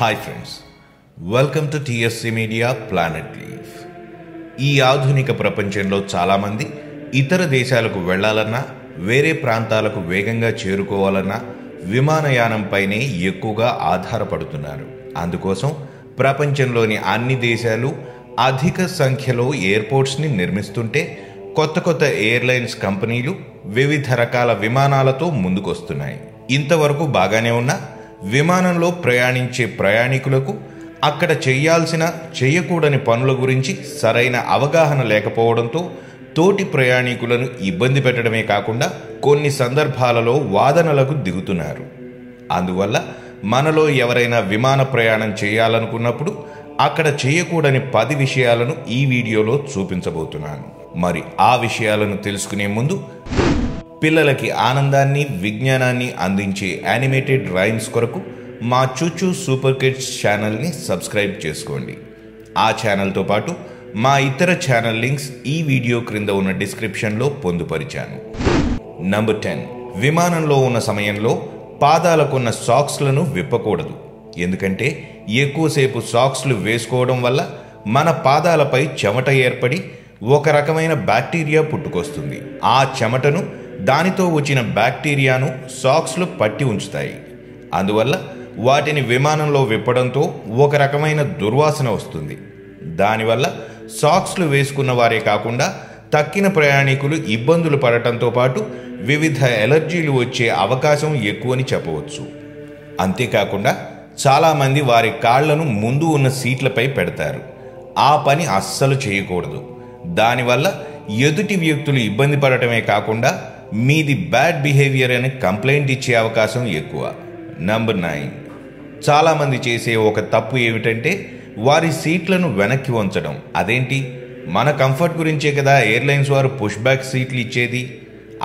Hi friends, welcome to TSC media planet leave. ఈ ఆధునిక ప్రపంచంలో చాలామంది ఇతర దేశాలకు వెళ్లాలన్నా, వేరే ప్రాంతాలకు వేగంగా చేరుకోవాలన్నా విమానయానంపైనే ఎక్కువగా ఆధారపడుతున్నారు. అందుకోసం ప్రపంచంలోని అన్ని దేశాలు అధిక సంఖ్యలో ఎయిర్పోర్ట్స్ని నిర్మిస్తుంటే కొత్త కొత్త ఎయిర్లైన్స్ కంపెనీలు వివిధ రకాల విమానాలతో ముందుకొస్తున్నాయి. ఇంతవరకు బాగానే ఉన్న విమానంలో ప్రయాణించే ప్రయాణికులకు అక్కడ చేయకూడని పనుల గురించి సరైన అవగాహన లేకపోవడంతో తోటి ప్రయాణికులను ఇబ్బంది పెట్టడమే కాకుండా కొన్ని సందర్భాలలో వాదనలకు దిగుతున్నారు. అందువల్ల మనలో ఎవరైనా విమాన ప్రయాణం చేయాలనుకున్నప్పుడు అక్కడ చేయకూడని 10 విషయాలను ఈ వీడియోలో చూపించబోతున్నాను. మరి ఆ విషయాలను తెలుసుకునే ముందు పిల్లలకి ఆనందాన్ని, విజ్ఞానాన్ని అందించే యానిమేటెడ్ రైమ్స్ కొరకు మా చూచూ సూపర్ కిడ్స్ ఛానల్ని సబ్స్క్రైబ్ చేసుకోండి. ఆ ఛానల్తో పాటు మా ఇతర ఛానల్ లింక్స్ ఈ వీడియో క్రింద ఉన్న డిస్క్రిప్షన్లో పొందుపరిచాను. నంబర్ 10, విమానంలో ఉన్న సమయంలో పాదాలకున్న సాక్స్లను విప్పకూడదు. ఎందుకంటే ఎక్కువసేపు సాక్స్లు వేసుకోవడం వల్ల మన పాదాలపై చెమట ఏర్పడి ఒక రకమైన బ్యాక్టీరియా పుట్టుకొస్తుంది. ఆ చెమటను, దానితో వచ్చిన బ్యాక్టీరియాను సాక్స్లు పట్టి ఉంచుతాయి. అందువల్ల వాటిని విమానంలో విప్పడంతో ఒక రకమైన దుర్వాసన వస్తుంది. దానివల్ల సాక్స్లు వేసుకున్న వారే కాకుండా తక్కిన ప్రయాణికులు ఇబ్బందులు పడటంతో పాటు వివిధ ఎలర్జీలు వచ్చే అవకాశం ఎక్కువని చెప్పవచ్చు. అంతేకాకుండా చాలామంది వారి కాళ్లను ముందు ఉన్న సీట్లపై పెడతారు. ఆ పని అస్సలు చేయకూడదు. దానివల్ల ఎదుటి వ్యక్తులు ఇబ్బంది పడటమే కాకుండా మీది బ్యాడ్ బిహేవియర్ అని కంప్లైంట్ ఇచ్చే అవకాశం ఎక్కువ. నంబర్ 9, చాలామంది చేసే ఒక తప్పు ఏమిటంటే వారి సీట్లను వెనక్కి వంచడం. అదేంటి, మన కంఫర్ట్ గురించే కదా ఎయిర్లైన్స్ వారు పుష్ బ్యాక్ సీట్లు ఇచ్చేది,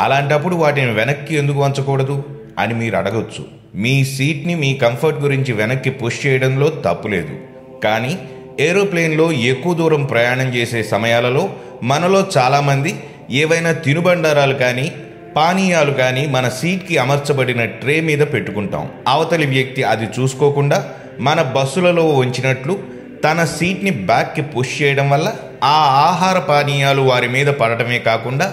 అలాంటప్పుడు వాటిని వెనక్కి ఎందుకు వంచకూడదు అని మీరు అడగొచ్చు. మీ సీట్ని మీ కంఫర్ట్ గురించి వెనక్కి పుష్ చేయడంలో తప్పులేదు. కానీ ఏరోప్లేన్లో ఎక్కువ దూరం ప్రయాణం చేసే సమయాలలో మనలో చాలామంది ఏవైనా తినుబండారాలు కానీ పానీయాలు కానీ మన సీట్కి అమర్చబడిన ట్రే మీద పెట్టుకుంటాం. అవతలి వ్యక్తి అది చూసుకోకుండా మన బస్సులలో ఉంచినట్లు తన సీట్ని బ్యాక్కి పుష్ చేయడం వల్ల ఆ ఆహార పానీయాలు వారి మీద పడటమే కాకుండా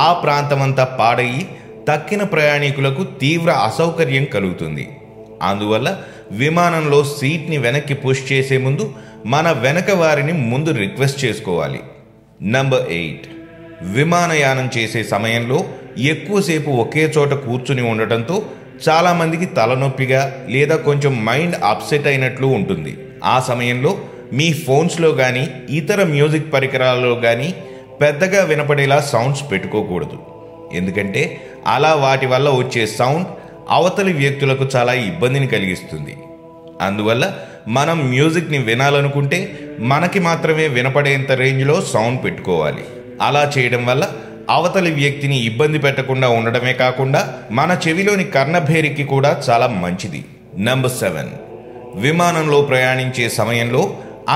ఆ ప్రాంతమంతా పాడయి తక్కిన ప్రయాణికులకు తీవ్ర అసౌకర్యం కలుగుతుంది. అందువల్ల విమానంలో సీట్ని వెనక్కి పుష్ చేసే ముందు మన వెనక వారిని ముందు రిక్వెస్ట్ చేసుకోవాలి. నంబర్ 8, విమానయానం చేసే సమయంలో ఎక్కువసేపు ఒకే చోట కూర్చుని ఉండటంతో చాలామందికి తలనొప్పిగా లేదా కొంచెం మైండ్ అప్సెట్ అయినట్లు ఉంటుంది. ఆ సమయంలో మీ ఫోన్స్లో కానీ ఇతర మ్యూజిక్ పరికరాల్లో కానీ పెద్దగా వినపడేలా సౌండ్స్ పెట్టుకోకూడదు. ఎందుకంటే అలా వాటి వల్ల వచ్చే సౌండ్ అవతలి వ్యక్తులకు చాలా ఇబ్బందిని కలిగిస్తుంది. అందువల్ల మనం మ్యూజిక్ని వినాలనుకుంటే మనకి మాత్రమే వినపడేంత రేంజ్లో సౌండ్ పెట్టుకోవాలి. అలా చేయడం వల్ల అవతలి వ్యక్తిని ఇబ్బంది పెట్టకుండా ఉండడమే కాకుండా మన చెవిలోని కర్ణభేరికి కూడా చాలా మంచిది. నంబర్ 7, విమానంలో ప్రయాణించే సమయంలో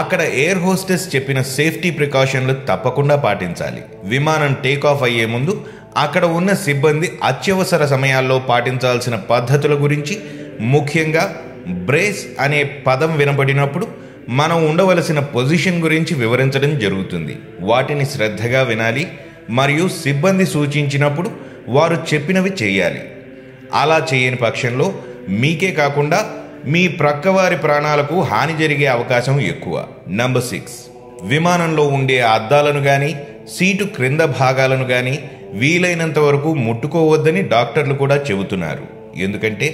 అక్కడ ఎయిర్ హోస్టెస్ చెప్పిన సేఫ్టీ ప్రికాషన్లు తప్పకుండా పాటించాలి. విమానం టేకాఫ్ అయ్యే ముందు అక్కడ ఉన్న సిబ్బంది అత్యవసర సమయాల్లో పాటించాల్సిన పద్ధతుల గురించి, ముఖ్యంగా బ్రేస్ అనే పదం వినబడినప్పుడు మనం ఉండవలసిన పొజిషన్ గురించి వివరించడం జరుగుతుంది. వాటిని శ్రద్ధగా వినాలి మరియు సిబ్బంది సూచించినప్పుడు వారు చెప్పినవి చేయాలి. అలా చేయని పక్షంలో మీకే కాకుండా మీ ప్రక్కవారి ప్రాణాలకు హాని జరిగే అవకాశం ఎక్కువ. నంబర్ 6, విమానంలో ఉండే అద్దాలను కానీ సీటు క్రింద భాగాలను కానీ వీలైనంత వరకు ముట్టుకోవద్దని డాక్టర్లు కూడా చెబుతున్నారు. ఎందుకంటే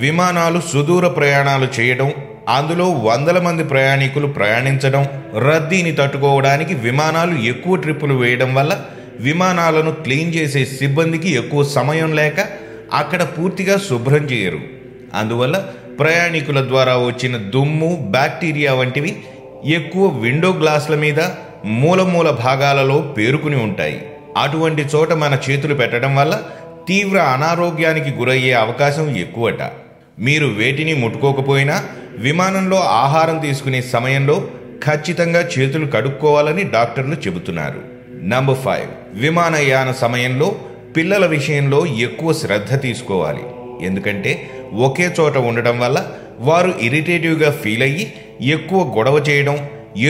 విమానాలు సుదూర ప్రయాణాలు చేయడం, అందులో వందల మంది ప్రయాణికులు ప్రయాణించడం, రద్దీని తట్టుకోవడానికి విమానాలు ఎక్కువ ట్రిప్పులు వేయడం వల్ల విమానాలను క్లీన్ చేసే సిబ్బందికి ఎక్కువ సమయం లేక అక్కడ పూర్తిగా శుభ్రం చేయరు. అందువల్ల ప్రయాణికుల ద్వారా వచ్చిన దుమ్ము, బ్యాక్టీరియా వంటివి ఎక్కువ విండో గ్లాసుల మీద, మూల భాగాలలో పేరుకుని ఉంటాయి. అటువంటి చోట మన చేతులు పెట్టడం వల్ల తీవ్ర అనారోగ్యానికి గురయ్యే అవకాశం ఎక్కువట. మీరు వేటిని ముట్టుకోకపోయినా విమానంలో ఆహారం తీసుకునే సమయంలో ఖచ్చితంగా చేతులు కడుక్కోవాలని డాక్టర్లు చెబుతున్నారు. నంబర్ 5, విమానయాన సమయంలో పిల్లల విషయంలో ఎక్కువ శ్రద్ధ తీసుకోవాలి. ఎందుకంటే ఒకే చోట ఉండడం వల్ల వారు ఇరిటేటివ్గా ఫీల్ అయ్యి ఎక్కువ గొడవ చేయడం,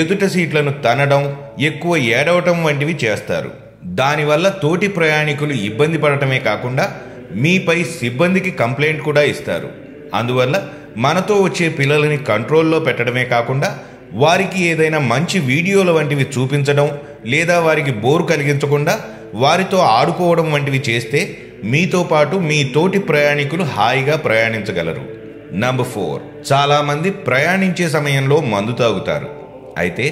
ఎదుట సీట్లను తనడం, ఎక్కువ ఏడవటం వంటివి చేస్తారు. దానివల్ల తోటి ప్రయాణికులు ఇబ్బంది పడటమే కాకుండా మీపై సిబ్బందికి కంప్లైంట్ కూడా ఇస్తారు. అందువల్ల మనతో వచ్చే పిల్లలని కంట్రోల్లో పెట్టడమే కాకుండా వారికి ఏదైనా మంచి వీడియోల వంటివి చూపించడం, లేదా వారికి బోర్ కలిగించకుండా వారితో ఆడుకోవడం వంటివి చేస్తే మీతో పాటు మీ తోటి ప్రయాణికులు హాయిగా ప్రయాణించగలరు. నంబర్ 4, చాలామంది ప్రయాణించే సమయంలో మందు తాగుతారు. అయితే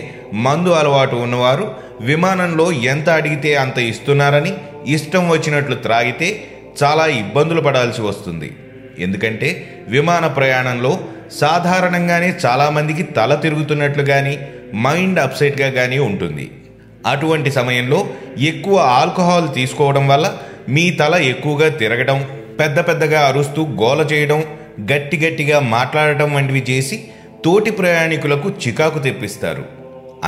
మందు అలవాటు ఉన్నవారు విమానంలో ఎంత అడిగితే అంత ఇస్తున్నారని ఇష్టం వచ్చినట్లు త్రాగితే చాలా ఇబ్బందులు పడాల్సి వస్తుంది. ఎందుకంటే విమాన ప్రయాణంలో సాధారణంగానే చాలామందికి తల తిరుగుతున్నట్లు కానీ మైండ్ అప్సెట్గా కానీ ఉంటుంది. అటువంటి సమయంలో ఎక్కువ ఆల్కహాల్ తీసుకోవడం వల్ల మీ తల ఎక్కువగా తిరగడం, పెద్ద పెద్దగా అరుస్తూ గోల చేయడం, గట్టి గట్టిగా మాట్లాడటం వంటివి చేసి తోటి ప్రయాణికులకు చికాకు తెప్పిస్తారు.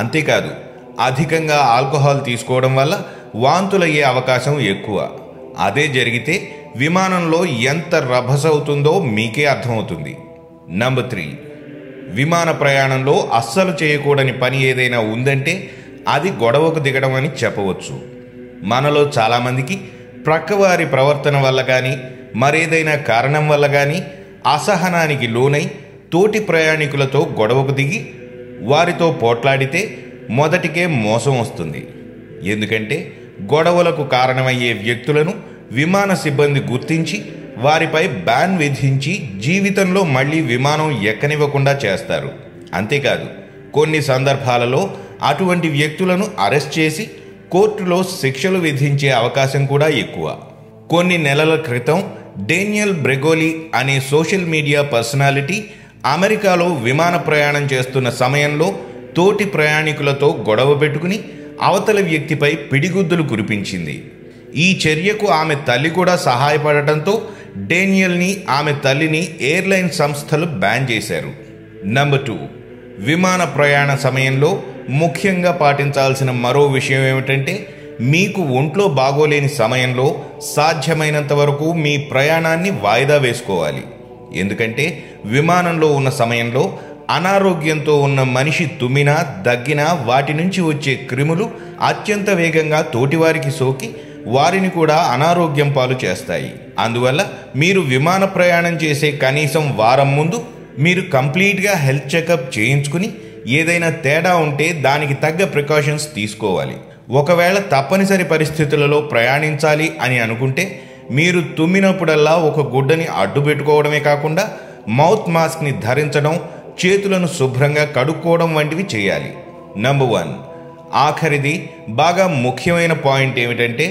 అంతేకాదు, అధికంగా ఆల్కహాల్ తీసుకోవడం వల్ల వాంతులయ్యే అవకాశం ఎక్కువ. అదే జరిగితే విమానంలో ఎంత రభస అవుతుందో మీకే అర్థమవుతుంది. నంబర్ 3, విమాన ప్రయాణంలో అస్సలు చేయకూడని పని ఏదైనా ఉందంటే అది గొడవకు దిగడం అని చెప్పవచ్చు. మనలో చాలామందికి ప్రక్కవారి ప్రవర్తన వల్ల కానీ మరేదైనా కారణం వల్ల కానీ అసహనానికి లోనై తోటి ప్రయాణికులతో గొడవకు దిగి వారితో పోట్లాడితే మొదటికే మోసం వస్తుంది. ఎందుకంటే గొడవలకు కారణమయ్యే వ్యక్తులను విమాన సిబ్బంది గుర్తించి వారిపై బ్యాన్ విధించి జీవితంలో మళ్ళీ విమానం ఎక్కనివ్వకుండా చేస్తారు. అంతేకాదు, కొన్ని సందర్భాలలో అటువంటి వ్యక్తులను అరెస్ట్ చేసి కోర్టులో శిక్షలు విధించే అవకాశం కూడా ఎక్కువ. కొన్ని నెలల క్రితం డేనియల్ బ్రెగోలి అనే సోషల్ మీడియా పర్సనాలిటీ అమెరికాలో విమాన ప్రయాణం చేస్తున్న సమయంలో తోటి ప్రయాణికులతో గొడవ పెట్టుకుని అవతల వ్యక్తిపై పిడిగుద్దులు కురిపించింది. ఈ చర్యకు ఆమె తల్లి కూడా సహాయపడటంతో డేనియల్ని, ఆమె తల్లిని ఎయిర్లైన్ సంస్థలు బ్యాన్ చేశారు. నంబర్ 2, విమాన ప్రయాణ సమయంలో ముఖ్యంగా పాటించాల్సిన మరో విషయం ఏమిటంటే మీకు ఒంట్లో బాగోలేని సమయంలో సాధ్యమైనంత వరకు మీ ప్రయాణాన్ని వాయిదా వేసుకోవాలి. ఎందుకంటే విమానంలో ఉన్న సమయంలో అనారోగ్యంతో ఉన్న మనిషి తుమ్మినా, దగ్గినా వాటి నుంచి వచ్చే క్రిములు అత్యంత వేగంగా తోటివారికి సోకి వారిని కూడా అనారోగ్యం పాలు చేస్తాయి. అందువల్ల మీరు విమాన ప్రయాణం చేసే కనీసం వారం ముందు మీరు కంప్లీట్గా హెల్త్ చెకప్ చేయించుకుని ఏదైనా తేడా ఉంటే దానికి తగ్గ ప్రికాషన్స్ తీసుకోవాలి. ఒకవేళ తప్పనిసరి పరిస్థితులలో ప్రయాణించాలి అని అనుకుంటే మీరు తుమ్మినప్పుడల్లా ఒక గుడ్డని అడ్డు పెట్టుకోవడమే కాకుండా మౌత్ మాస్క్ని ధరించడం, చేతులను శుభ్రంగా కడుక్కోవడం వంటివి చేయాలి. నంబర్ 1, ఆఖరిది బాగా ముఖ్యమైన పాయింట్ ఏమిటంటే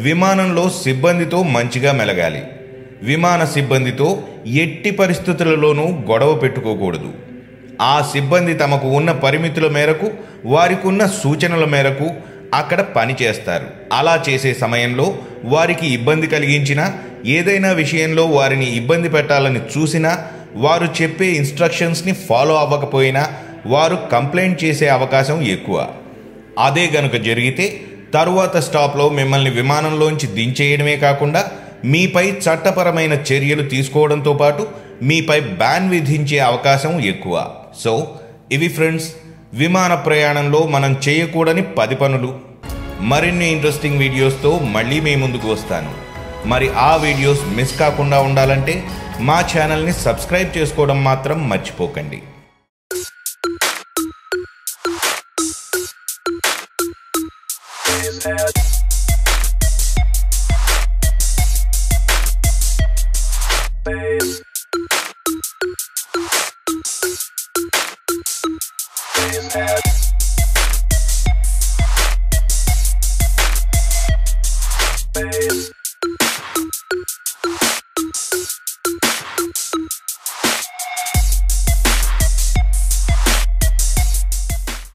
విమానంలో సిబ్బందితో మంచిగా మెలగాలి. విమాన సిబ్బందితో ఎట్టి పరిస్థితులలోనూ గొడవ పెట్టుకోకూడదు. ఆ సిబ్బంది తమకు ఉన్న పరిమితుల మేరకు, వారికి ఉన్న సూచనల మేరకు అక్కడ పని చేస్తారు. అలా చేసే సమయంలో వారికి ఇబ్బంది కలిగించినా, ఏదైనా విషయంలో వారిని ఇబ్బంది పెట్టాలని చూసినా, వారు చెప్పే ఇన్స్ట్రక్షన్స్ని ఫాలో అవ్వకపోయినా వారు కంప్లైంట్ చేసే అవకాశం ఎక్కువ. అదే గనుక జరిగితే తరువాత స్టాప్లో మిమ్మల్ని విమానంలోంచి దించేయడమే కాకుండా మీపై చట్టపరమైన చర్యలు తీసుకోవడంతో పాటు మీపై బ్యాన్ విధించే అవకాశం ఎక్కువ. సో ఇవి ఫ్రెండ్స్, విమాన ప్రయాణంలో మనం చేయకూడని 10 పనులు. మరిన్ని ఇంట్రెస్టింగ్ వీడియోస్తో మళ్ళీ మీ ముందుకు వస్తాను. మరి ఆ వీడియోస్ మిస్ కాకుండా ఉండాలంటే మా ఛానల్ని సబ్స్క్రైబ్ చేసుకోవడం మాత్రం మర్చిపోకండి. Head.